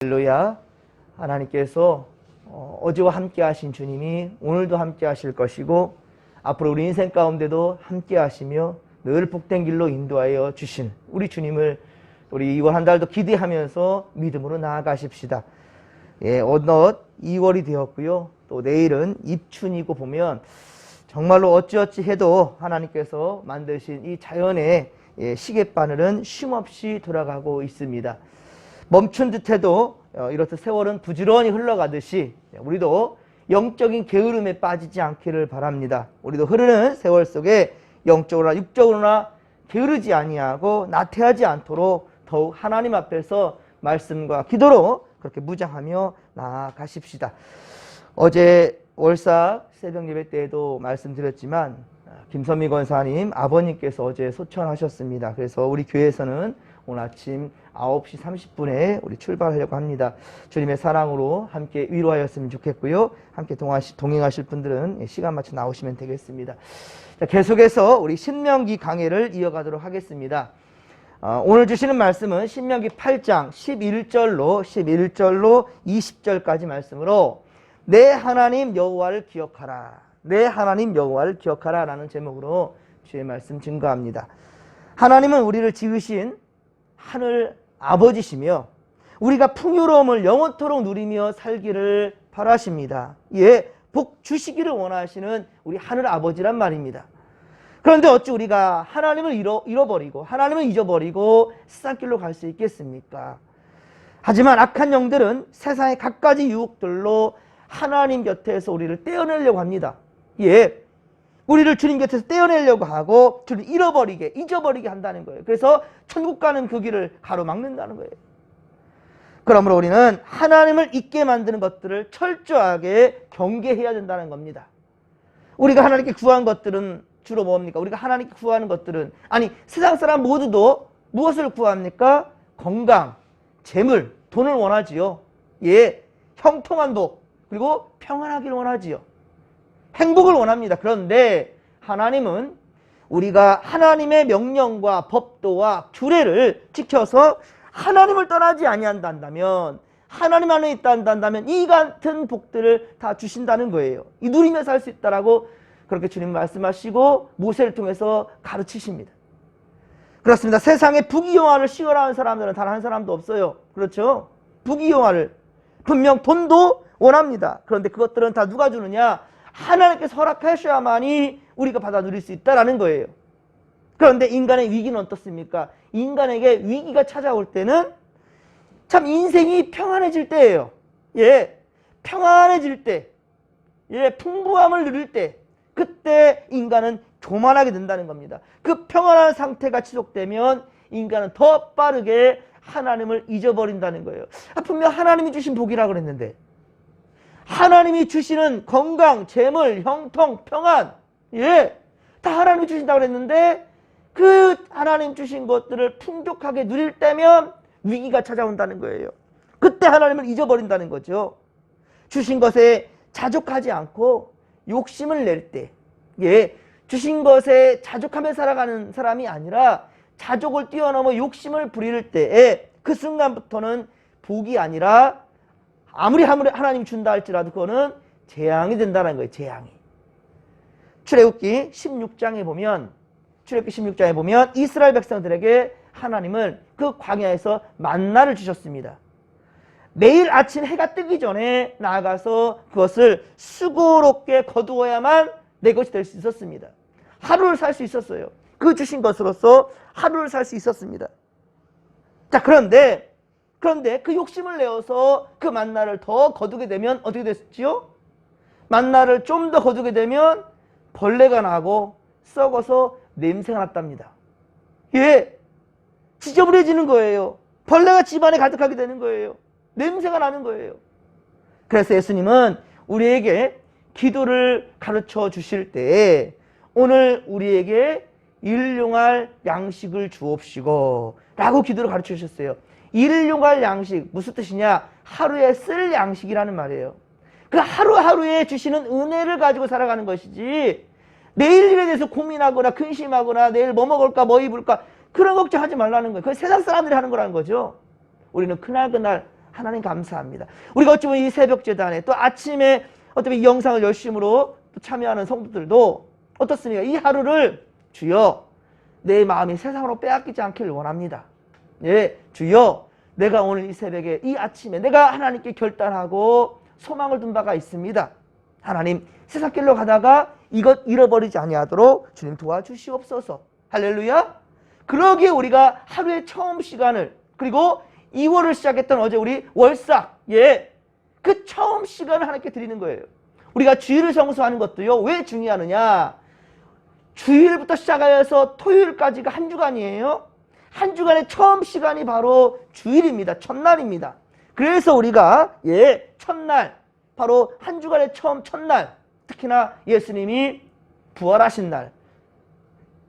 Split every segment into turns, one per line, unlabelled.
할렐루야. 하나님께서 어제와 함께 하신 주님이 오늘도 함께 하실 것이고 앞으로 우리 인생 가운데도 함께 하시며 늘 복된 길로 인도하여 주신 우리 주님을 우리 2월 한 달도 기대하면서 믿음으로 나아가십시다. 어느덧 2월이 되었고요. 또 내일은 입춘이고 보면 정말로 어찌어찌 해도 하나님께서 만드신 이 자연의 시계바늘은 쉼없이 돌아가고 있습니다. 멈춘 듯해도 이렇듯 세월은 부지런히 흘러가듯이 우리도 영적인 게으름에 빠지지 않기를 바랍니다. 우리도 흐르는 세월 속에 영적으로나 육적으로나 게으르지 아니하고 나태하지 않도록 더욱 하나님 앞에서 말씀과 기도로 그렇게 무장하며 나아가십시다. 어제 월삭 새벽 예배 때에도 말씀드렸지만 김선미 권사님 아버님께서 어제 소천하셨습니다. 그래서 우리 교회에서는 오늘 아침 9시 30분에 우리 출발하려고 합니다. 주님의 사랑으로 함께 위로하였으면 좋겠고요. 함께 동행하실 분들은 시간 맞춰 나오시면 되겠습니다. 자, 계속해서 우리 신명기 강해를 이어가도록 하겠습니다. 오늘 주시는 말씀은 신명기 8장 11절로 20절까지 말씀으로 내 하나님 여호와를 기억하라. 내 하나님 여호와를 기억하라 라는 제목으로 주의 말씀 증거합니다. 하나님은 우리를 지으신 하늘 아버지시며 우리가 풍요로움을 영원토록 누리며 살기를 바라십니다. 복 주시기를 원하시는 우리 하늘 아버지란 말입니다. 그런데 어찌 우리가 하나님을 잃어버리고 하나님을 잊어버리고 세상 길로 갈 수 있겠습니까? 하지만 악한 영들은 세상의 갖가지 유혹들로 하나님 곁에서 우리를 떼어내려고 합니다. 우리를 주님 곁에서 떼어내려고 하고 주를 잃어버리게, 잊어버리게 한다는 거예요. 그래서 천국 가는 그 길을 가로막는다는 거예요. 그러므로 우리는 하나님을 잊게 만드는 것들을 철저하게 경계해야 된다는 겁니다. 우리가 하나님께 구한 것들은 주로 뭡니까? 우리가 하나님께 구하는 것들은 세상 사람 모두도 무엇을 구합니까? 건강, 재물, 돈을 원하지요. 형통한 복, 그리고 평안하기를 원하지요. 행복을 원합니다. 그런데 하나님은 우리가 하나님의 명령과 법도와 규례를 지켜서 하나님을 떠나지 아니한다면 하나님 안에 있다면 이 같은 복들을 다 주신다는 거예요. 이 누리며 살 수 있다라고 그렇게 주님 말씀하시고 모세를 통해서 가르치십니다. 그렇습니다. 세상에 부귀영화를 시원하는 사람들은 단 한 사람도 없어요. 그렇죠? 부귀영화를 분명 돈도 원합니다. 그런데 그것들은 다 누가 주느냐? 하나님께서 허락하셔야만이 우리가 받아 누릴 수 있다라는 거예요. 그런데 인간의 위기는 어떻습니까? 인간에게 위기가 찾아올 때는 참 인생이 평안해질 때예요. 평안해질 때, 풍부함을 누릴 때, 그때 인간은 교만하게 된다는 겁니다. 그 평안한 상태가 지속되면 인간은 더 빠르게 하나님을 잊어버린다는 거예요. 분명 하나님이 주신 복이라 그랬는데 하나님이 주시는 건강, 재물, 형통, 평안 다 하나님이 주신다고 그랬는데 그 하나님 주신 것들을 풍족하게 누릴 때면 위기가 찾아온다는 거예요. 그때 하나님을 잊어버린다는 거죠. 주신 것에 자족하지 않고 욕심을 낼 때 주신 것에 자족하며 살아가는 사람이 아니라 자족을 뛰어넘어 욕심을 부릴 때에 그 순간부터는 복이 아니라 아무리 하나님이 준다 할지라도 그거는 재앙이 된다는 거예요. 재앙이. 출애굽기 16장에 보면 이스라엘 백성들에게 하나님은 그 광야에서 만나를 주셨습니다. 매일 아침 해가 뜨기 전에 나아가서 그것을 수고롭게 거두어야만 내 것이 될 수 있었습니다. 하루를 살 수 있었어요. 그 주신 것으로서 하루를 살 수 있었습니다. 자, 그런데 그 욕심을 내어서 그 만나를 더 거두게 되면 어떻게 됐지요? 만나를 좀 더 거두게 되면 벌레가 나고 썩어서 냄새가 났답니다. 지저분해지는 거예요. 벌레가 집안에 가득하게 되는 거예요. 냄새가 나는 거예요. 그래서 예수님은 우리에게 기도를 가르쳐 주실 때 오늘 우리에게 일용할 양식을 주옵시고 라고 기도를 가르쳐 주셨어요. 일용할 양식 무슨 뜻이냐? 하루에 쓸 양식이라는 말이에요. 그 하루하루에 주시는 은혜를 가지고 살아가는 것이지 내일 일에 대해서 고민하거나 근심하거나 내일 뭐 먹을까 뭐 입을까 그런 걱정하지 말라는 거예요. 그건 세상 사람들이 하는 거라는 거죠. 우리는 그날 하나님 감사합니다. 우리가 어찌 보면 이 새벽 제단에 또 아침에 어떻게 이 영상을 열심으로 또 참여하는 성도들도 어떻습니까? 이 하루를 주여 내 마음이 세상으로 빼앗기지 않기를 원합니다. 예, 주여 내가 오늘 이 새벽에 이 아침에 내가 하나님께 결단하고 소망을 둔 바가 있습니다. 하나님 세상길로 가다가 이것 잃어버리지 아니하도록 주님 도와주시옵소서. 할렐루야. 그러기에 우리가 하루의 처음 시간을 그리고 2월을 시작했던 어제 우리 월삭 그 처음 시간을 하나님께 드리는 거예요. 우리가 주일을 성수하는 것도요. 왜 중요하느냐. 주일부터 시작해서 토요일까지가 한 주간이에요. 한 주간의 처음 시간이 바로 주일입니다. 첫날입니다. 그래서 우리가 첫날 바로 한 주간의 처음 첫날 특히나 예수님이 부활하신 날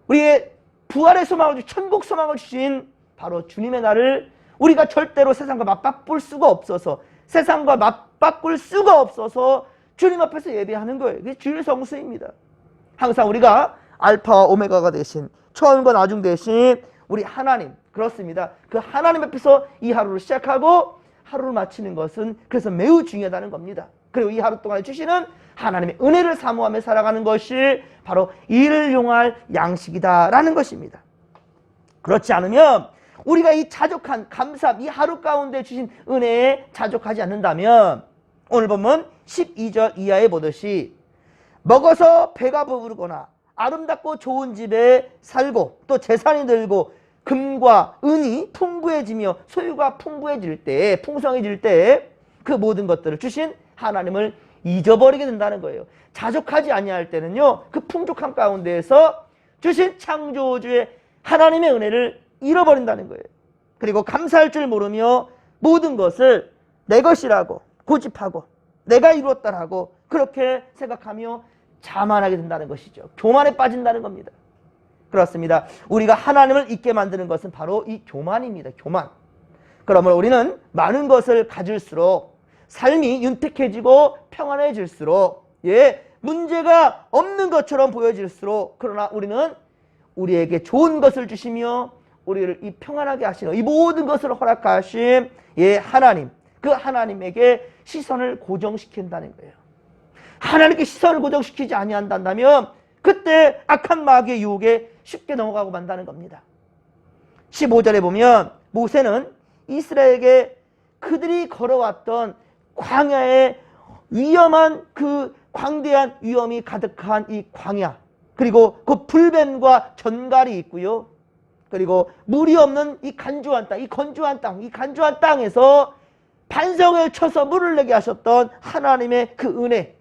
우리의 부활의 소망을 주신 천국 소망을 주신 바로 주님의 날을 우리가 절대로 세상과 맞바꿀 수가 없어서 세상과 맞바꿀 수가 없어서 주님 앞에서 예배하는 거예요. 그게 주일 성수입니다. 항상 우리가 알파와 오메가가 되신 처음과 나중 되신 우리 하나님 그렇습니다. 그 하나님 앞에서 이 하루를 시작하고 하루를 마치는 것은 그래서 매우 중요하다는 겁니다. 그리고 이 하루 동안에 주시는 하나님의 은혜를 사모하며 살아가는 것이 바로 이를 용할 양식이다라는 것입니다. 그렇지 않으면 우리가 이 자족한 감사함 이 하루 가운데 주신 은혜에 자족하지 않는다면 오늘 보면 12절 이하에 보듯이 먹어서 배가 부르거나 아름답고 좋은 집에 살고 또 재산이 늘고 금과 은이 풍부해지며 소유가 풍부해질 때 풍성해질 때 그 모든 것들을 주신 하나님을 잊어버리게 된다는 거예요. 자족하지 아니할 때는요 그 풍족함 가운데에서 주신 창조주의 하나님의 은혜를 잃어버린다는 거예요. 그리고 감사할 줄 모르며 모든 것을 내 것이라고 고집하고 내가 이루었다라고 그렇게 생각하며 자만하게 된다는 것이죠. 교만에 빠진다는 겁니다. 그렇습니다. 우리가 하나님을 잊게 만드는 것은 바로 이 교만입니다. 교만. 그러면 우리는 많은 것을 가질수록 삶이 윤택해지고 평안해질수록 문제가 없는 것처럼 보여질수록 그러나 우리는 우리에게 좋은 것을 주시며 우리를 이 평안하게 하시는 이 모든 것을 허락하신 하나님 그 하나님에게 시선을 고정시킨다는 거예요. 하나님께 시선을 고정시키지 아니한다면 그때 악한 마귀의 유혹에 쉽게 넘어가고 만다는 겁니다. 15절에 보면 모세는 이스라엘에게 그들이 걸어왔던 광야의 위험한 그 광대한 위험이 가득한 이 광야 그리고 그 불뱀과 전갈이 있고요. 그리고 물이 없는 이 간주한 땅, 이 건조한 땅, 이 간주한 땅에서 반성을 쳐서 물을 내게 하셨던 하나님의 그 은혜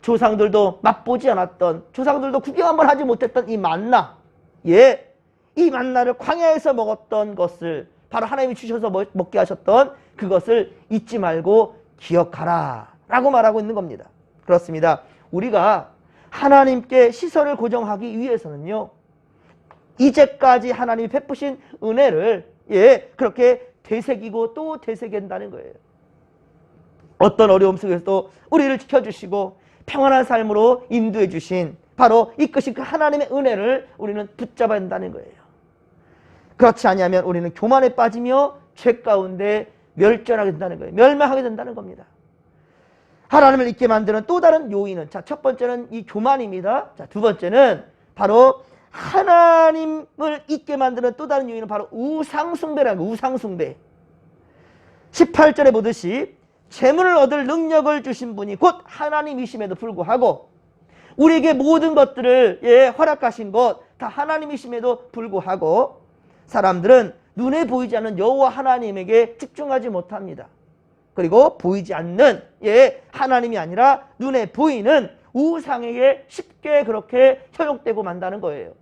조상들도 맛보지 않았던 조상들도 구경 한번 하지 못했던 이 만나 이 만나를 광야에서 먹었던 것을 바로 하나님이 주셔서 먹게 하셨던 그것을 잊지 말고 기억하라 라고 말하고 있는 겁니다. 그렇습니다. 우리가 하나님께 시선을 고정하기 위해서는요 이제까지 하나님이 베푸신 은혜를 그렇게 되새기고 또 되새긴다는 거예요. 어떤 어려움 속에서도 우리를 지켜주시고 평안한 삶으로 인도해 주신 바로 이것이 그 하나님의 은혜를 우리는 붙잡아야 한다는 거예요. 그렇지 않으면 우리는 교만에 빠지며 죄 가운데 멸절하게 된다는 거예요. 멸망하게 된다는 겁니다. 하나님을 잊게 만드는 또 다른 요인은 첫 번째는 이 교만입니다. 두 번째는 바로 하나님을 잊게 만드는 또 다른 요인은 바로 우상숭배라는 거예요. 우상숭배. 18절에 보듯이 재물을 얻을 능력을 주신 분이 곧 하나님이심에도 불구하고 우리에게 모든 것들을 허락하신 것 다 하나님이심에도 불구하고 사람들은 눈에 보이지 않는 여호와 하나님에게 집중하지 못합니다. 그리고 보이지 않는 하나님이 아니라 눈에 보이는 우상에게 쉽게 그렇게 현혹되고 만다는 거예요.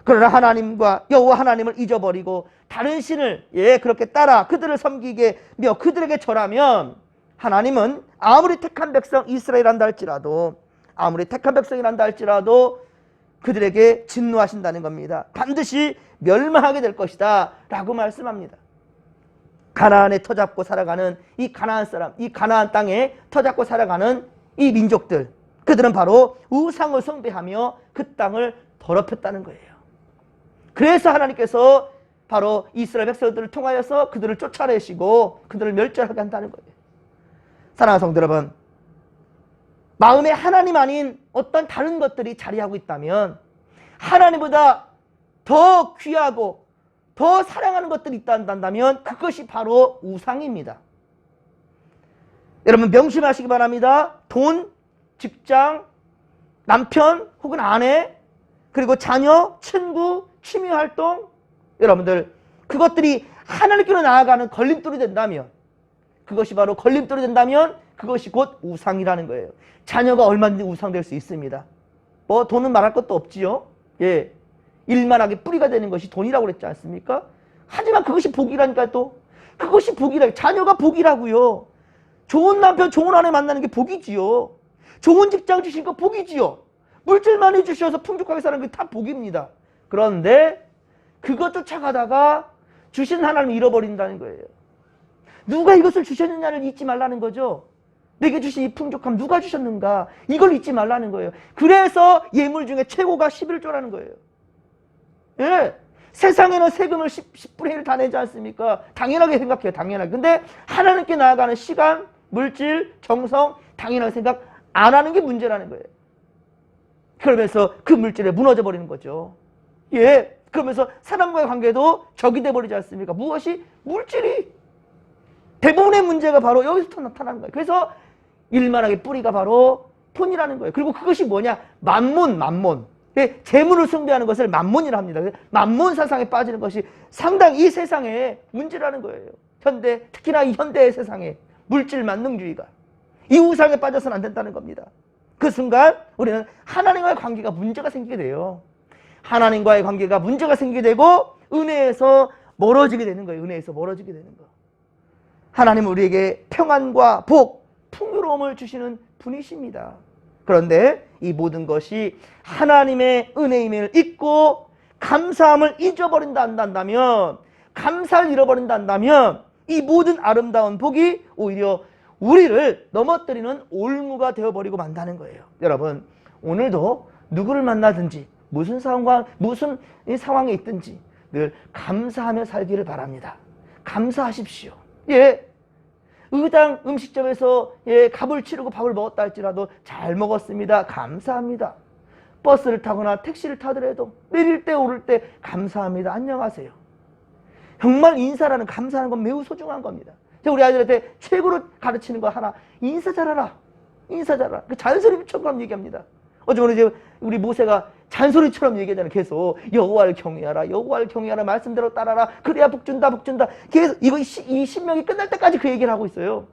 그러나 하나님과 여호와 하나님을 잊어버리고 다른 신을 그렇게 따라 그들을 섬기게며 그들에게 절하면 하나님은 아무리 택한 백성 이스라엘이란다 할지라도 아무리 택한 백성이란다 할지라도 그들에게 진노하신다는 겁니다. 반드시 멸망하게 될 것이다 라고 말씀합니다. 가나안에 터잡고 살아가는 이 가나안 사람, 이 가나안 땅에 터잡고 살아가는 이 민족들 그들은 바로 우상을 숭배하며 그 땅을 더럽혔다는 거예요. 그래서 하나님께서 바로 이스라엘 백성들을 통하여서 그들을 쫓아내시고 그들을 멸절하게 한다는 거예요. 사랑하는 성도 여러분, 마음에 하나님 아닌 어떤 다른 것들이 자리하고 있다면 하나님보다 더 귀하고 더 사랑하는 것들이 있다면 그것이 바로 우상입니다. 여러분 명심하시기 바랍니다. 돈, 직장, 남편 혹은 아내, 그리고 자녀, 친구, 취미활동, 여러분들 그것들이 하나님께로 나아가는 걸림돌이 된다면, 그것이 바로 걸림돌이 된다면 그것이 곧 우상이라는 거예요. 자녀가 얼마든지 우상될 수 있습니다. 뭐 돈은 말할 것도 없지요. 예, 일만하게 뿌리가 되는 것이 돈이라고 그랬지 않습니까? 하지만 그것이 복이라니까. 또 그것이 복이라, 자녀가 복이라고요. 좋은 남편, 좋은 아내 만나는 게 복이지요. 좋은 직장 주신 거 복이지요. 물질 많이 주셔서 풍족하게 사는 게 다 복입니다. 그런데 그것 쫓아가다가 주신 하나님을 잃어버린다는 거예요. 누가 이것을 주셨느냐를 잊지 말라는 거죠. 내게 주신 이 풍족함 누가 주셨는가, 이걸 잊지 말라는 거예요. 그래서 예물 중에 최고가 11조라는 거예요. 예, 세상에는 세금을 10분의 1을 다 내지 않습니까? 당연하게 생각해요. 당연하게. 근데 하나님께 나아가는 시간, 물질, 정성 당연하게 생각 안 하는 게 문제라는 거예요. 그러면서 그 물질에 무너져 버리는 거죠. 예, 그러면서 사람과의 관계도 적이 돼버리지 않습니까? 무엇이? 물질이. 대부분의 문제가 바로 여기서 나타나는 거예요. 그래서 일만하게 뿌리가 바로 돈이라는 거예요. 그리고 그것이 뭐냐? 만몬. 재물을 숭배하는 것을 만몬이라 합니다. 만몬 사상에 빠지는 것이 상당히 이 세상의 문제라는 거예요. 현대, 특히나 이 현대의 세상에 물질 만능주의가, 이 우상에 빠져서는 안 된다는 겁니다. 그 순간 우리는 하나님과의 관계가 문제가 생기게 돼요. 하나님과의 관계가 문제가 생기게 되고 은혜에서 멀어지게 되는 거예요. 은혜에서 멀어지게 되는 거. 하나님은 우리에게 평안과 복, 풍요로움을 주시는 분이십니다. 그런데 이 모든 것이 하나님의 은혜임을 잊고 감사함을 잊어버린다 한다면, 감사를 잃어버린다 한다면 이 모든 아름다운 복이 오히려 우리를 넘어뜨리는 올무가 되어버리고 만다는 거예요. 여러분, 오늘도 누구를 만나든지 무슨 상황에 있든지 늘 감사하며 살기를 바랍니다. 감사하십시오. 예, 의당 음식점에서 값을 치르고 밥을 먹었다 할지라도 잘 먹었습니다. 감사합니다. 버스를 타거나 택시를 타더라도 내릴 때 오를 때 감사합니다. 안녕하세요. 정말 인사라는, 감사하는 건 매우 소중한 겁니다. 제가 우리 아이들한테 최고로 가르치는 거 하나, 인사 잘하라. 인사 잘하라. 그 잔소리처럼 얘기합니다. 어제 오늘 이제 우리 모세가 잔소리처럼 얘기하잖아요. 계속 여호와를 경외하라, 여호와를 경외하라, 말씀대로 따라라. 그래야 복 준다, 복 준다. 계속 이 신명이 끝날 때까지 그 얘기를 하고 있어요.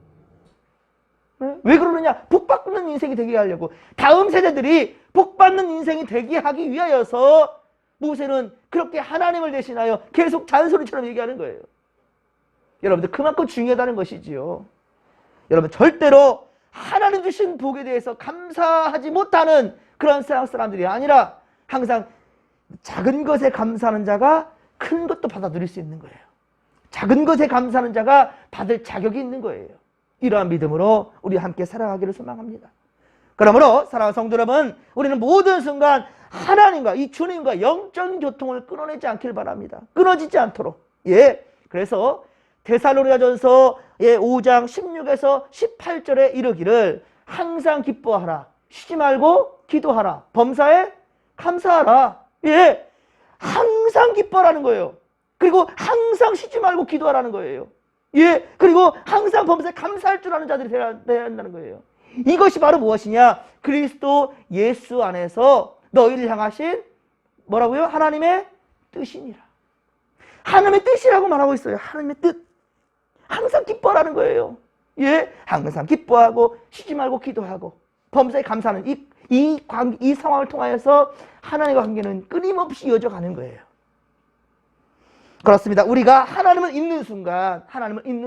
왜 그러느냐? 복 받는 인생이 되게 하려고. 다음 세대들이 복 받는 인생이 되게 하기 위하여서 모세는 그렇게 하나님을 대신하여 계속 잔소리처럼 얘기하는 거예요. 여러분들 그만큼 중요하다는 것이지요. 여러분 절대로 하나님 주신 복에 대해서 감사하지 못하는 그런 세상 사람들이 아니라 항상 작은 것에 감사하는 자가 큰 것도 받아 누릴 수 있는 거예요. 작은 것에 감사하는 자가 받을 자격이 있는 거예요. 이러한 믿음으로 우리 함께 살아가기를 소망합니다. 그러므로 사랑하는 성도 여러분, 우리는 모든 순간 하나님과 이 주님과 영적 교통을 끊어내지 않길 바랍니다. 끊어지지 않도록. 예, 그래서 데살로니가전서 5장 16에서 18절에 이르기를 항상 기뻐하라, 쉬지 말고 기도하라, 범사에 감사하라. 예, 항상 기뻐하라는 거예요. 그리고 항상 쉬지 말고 기도하라는 거예요. 예, 그리고 항상 범사에 감사할 줄 아는 자들이 되어야 한다는 거예요. 이것이 바로 무엇이냐? 그리스도 예수 안에서 너희를 향하신 뭐라고요? 하나님의 뜻이니라. 하나님의 뜻이라고 말하고 있어요. 하나님의 뜻. 항상 기뻐하라는 거예요. 예, 항상 기뻐하고 쉬지 말고 기도하고 범사에 감사하는 이 상황을 통하여서 하나님과 관계는 끊임없이 이어져가는 거예요. 그렇습니다. 우리가 하나님을 잊는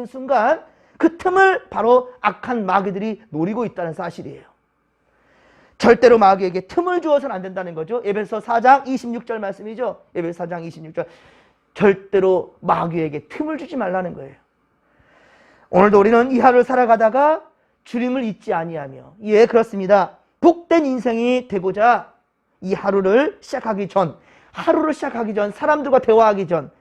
순간 그 틈을 바로 악한 마귀들이 노리고 있다는 사실이에요. 절대로 마귀에게 틈을 주어서는 안 된다는 거죠. 에베소 4장 26절 말씀이죠. 에베소 4장 26절. 절대로 마귀에게 틈을 주지 말라는 거예요. 오늘도 우리는 이 하루를 살아가다가 주님을 잊지 아니하며, 예, 그렇습니다. 복된 인생이 되고자 이 하루를 시작하기 전, 사람들과 대화하기 전,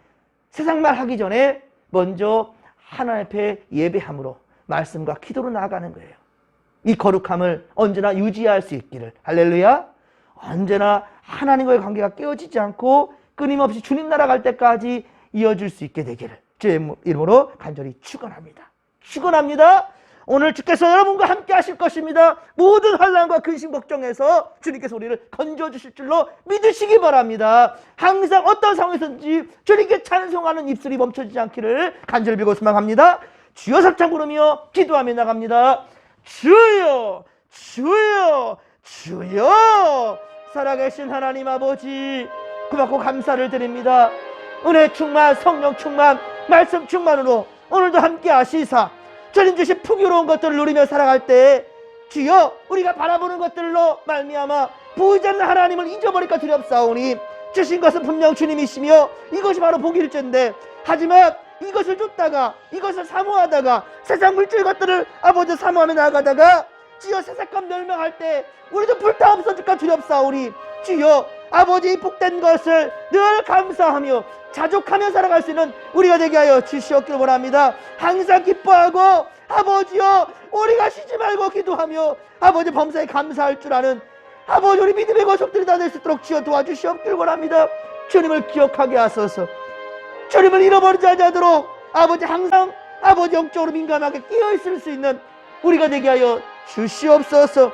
세상 말 하기 전에 먼저 하나님 앞에 예배함으로 말씀과 기도로 나아가는 거예요. 이 거룩함을 언제나 유지할 수 있기를. 할렐루야. 언제나 하나님과의 관계가 깨어지지 않고 끊임없이 주님 나라 갈 때까지 이어질 수 있게 되기를 주의 이름으로 간절히 축원합니다. 축원합니다. 오늘 주께서 여러분과 함께 하실 것입니다. 모든 환난과 근심 걱정에서 주님께서 우리를 건져주실 줄로 믿으시기 바랍니다. 항상 어떤 상황에서든지 주님께 찬송하는 입술이 멈춰지지 않기를 간절히 빌고 소망합니다. 주여 삼창 부르며 기도하며 나갑니다. 주여 주여 주여. 살아계신 하나님 아버지, 고맙고 감사를 드립니다. 은혜 충만, 성령 충만, 말씀 충만으로 오늘도 함께 하시사 주님 주신 풍요로운 것들을 누리며 살아갈 때 주여 우리가 바라보는 것들로 말미암아 보이지 않는 하나님을 잊어버릴까 두렵사오니 주신 것은 분명 주님이시며 이것이 바로 복일전데, 하지만 이것을 쫓다가 이것을 사모하다가 세상 물질 것들을 아버지 사모하며 나아가다가 주여 세상감 멸망할 때 우리도 불타 없어질까 두렵사오니 주여 아버지 복된 것을 늘 감사하며 자족하며 살아갈 수 있는 우리가 되게 하여 주시옵기를 원합니다. 항상 기뻐하고 아버지여 우리가 쉬지 말고 기도하며 아버지 범사에 감사할 줄 아는 아버지 우리 믿음의 거속들이 다 될 수 있도록 주여 도와주시옵기를 원합니다. 주님을 기억하게 하소서. 주님을 잃어버리지 않도록 아버지 항상 아버지 영적으로 민감하게 깨어있을 수 있는 우리가 되게 하여 주시옵소서.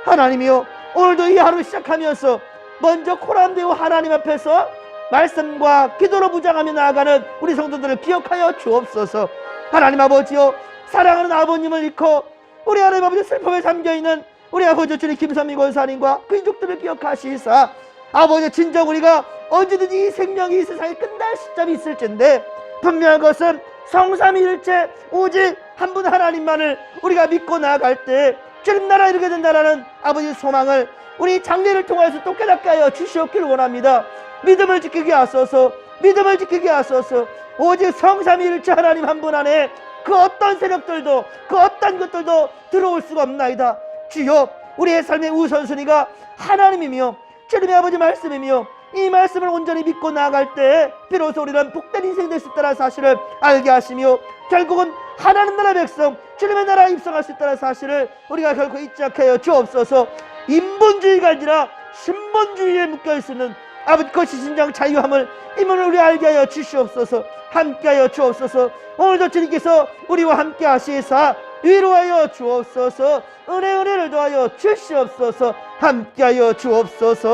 하나님이여 오늘도 이 하루 시작하면서 먼저 코란되어 하나님 앞에서 말씀과 기도로 무장하며 나아가는 우리 성도들을 기억하여 주옵소서. 하나님 아버지여 사랑하는 아버님을 잃고 우리 하나님 아버지 슬픔에 잠겨있는 우리 아버지 주님 김선미 권사님과 그 인족들을 기억하시사 아버지 진정 우리가 언제든지 이 생명이 이 세상에 끝날 시점이 있을텐데 분명한 것은 성삼위일체 오직 한 분 하나님만을 우리가 믿고 나아갈 때 주님 나라 이루게 된다라는 아버지 소망을 우리 장례를 통해서 또 깨닫게 하여 주시옵기를 원합니다. 믿음을 지키게 하소서. 믿음을 지키게 하소서. 오직 성삼위일체 하나님 한 분 안에 그 어떤 세력들도 그 어떤 것들도 들어올 수가 없나이다. 주여 우리의 삶의 우선순위가 하나님이며 주님의 아버지 말씀이며 이 말씀을 온전히 믿고 나아갈 때 비로소 우리는 복된 인생이 될 수 있다는 사실을 알게 하시며 결국은 하나님 나라 백성 주님의 나라에 입성할 수 있다는 사실을 우리가 결코 잊지 않게 하여 주옵소서. 인본주의가 아니라 신본주의에 묶여있는 아버지 것이 진정 자유함을 이문을 우리 알게 하여 주시옵소서. 함께하여 주옵소서. 오늘도 주님께서 우리와 함께 하시사 위로하여 주옵소서. 은혜를 더하여 주시옵소서. 함께하여 주옵소서.